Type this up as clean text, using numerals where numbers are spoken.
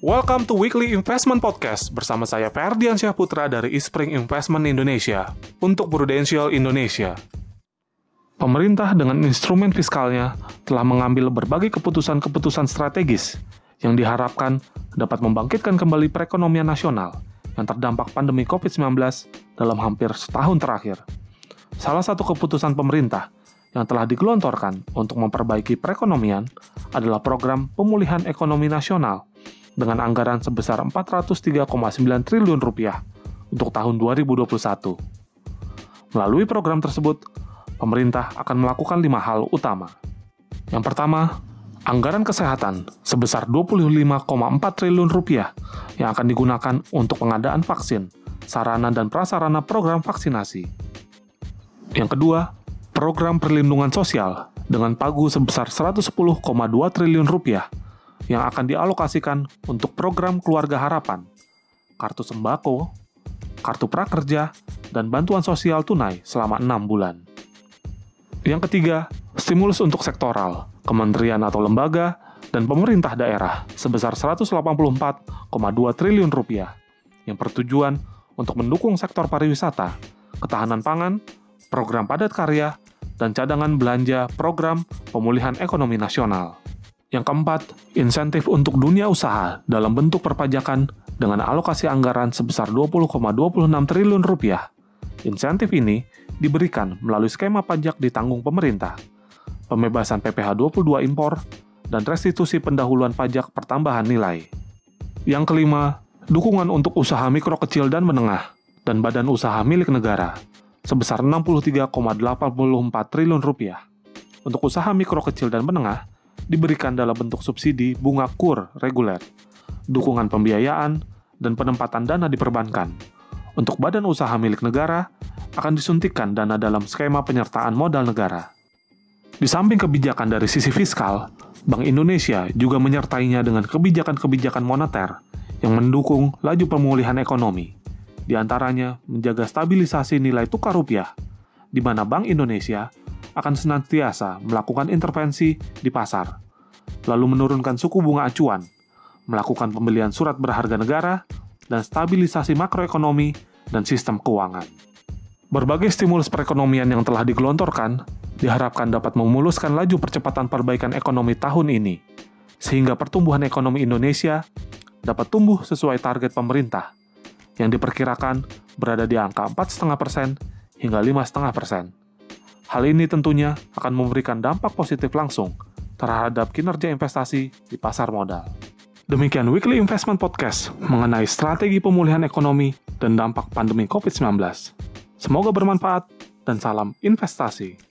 Welcome to Weekly Investment Podcast bersama saya Ferdiansyah Putra dari Eastspring Investment Indonesia untuk Prudential Indonesia. Pemerintah dengan instrumen fiskalnya telah mengambil berbagai keputusan-keputusan strategis yang diharapkan dapat membangkitkan kembali perekonomian nasional yang terdampak pandemi COVID-19 dalam hampir setahun terakhir. Salah satu keputusan pemerintah yang telah digelontorkan untuk memperbaiki perekonomian adalah program pemulihan ekonomi nasional dengan anggaran sebesar 403,9 triliun rupiah untuk tahun 2021. Melalui program tersebut, pemerintah akan melakukan 5 hal utama. Yang pertama, anggaran kesehatan sebesar 25,4 triliun rupiah yang akan digunakan untuk pengadaan vaksin, sarana dan prasarana program vaksinasi. Yang kedua, program perlindungan sosial dengan pagu sebesar 110,2 triliun rupiah yang akan dialokasikan untuk program Keluarga Harapan, kartu sembako, kartu prakerja, dan bantuan sosial tunai selama 6 bulan. Yang ketiga, stimulus untuk sektoral, kementerian atau lembaga, dan pemerintah daerah sebesar 184,2 triliun rupiah yang bertujuan untuk mendukung sektor pariwisata, ketahanan pangan, program padat karya, dan cadangan belanja program pemulihan ekonomi nasional. Yang keempat, insentif untuk dunia usaha dalam bentuk perpajakan dengan alokasi anggaran sebesar 20,26 triliun rupiah. Insentif ini diberikan melalui skema pajak ditanggung pemerintah, pembebasan PPh 22 impor, dan restitusi pendahuluan pajak pertambahan nilai. Yang kelima, dukungan untuk usaha mikro kecil dan menengah dan badan usaha milik negara sebesar 63,84 triliun rupiah. Untuk usaha mikro kecil dan menengah diberikan dalam bentuk subsidi bunga KUR reguler, dukungan pembiayaan, dan penempatan dana di perbankan. Untuk badan usaha milik negara, akan disuntikkan dana dalam skema penyertaan modal negara. Di samping kebijakan dari sisi fiskal, Bank Indonesia juga menyertainya dengan kebijakan-kebijakan moneter yang mendukung laju pemulihan ekonomi, di antaranya menjaga stabilisasi nilai tukar rupiah, di mana Bank Indonesia akan senantiasa melakukan intervensi di pasar, lalu menurunkan suku bunga acuan, melakukan pembelian surat berharga negara, dan stabilisasi makroekonomi dan sistem keuangan. Berbagai stimulus perekonomian yang telah digelontorkan diharapkan dapat memuluskan laju percepatan perbaikan ekonomi tahun ini, sehingga pertumbuhan ekonomi Indonesia dapat tumbuh sesuai target pemerintah, yang diperkirakan berada di angka 4,5% hingga 5,5%. Hal ini tentunya akan memberikan dampak positif langsung terhadap kinerja investasi di pasar modal. Demikian Weekly Investment Podcast mengenai strategi pemulihan ekonomi dan dampak pandemi COVID-19. Semoga bermanfaat dan salam investasi.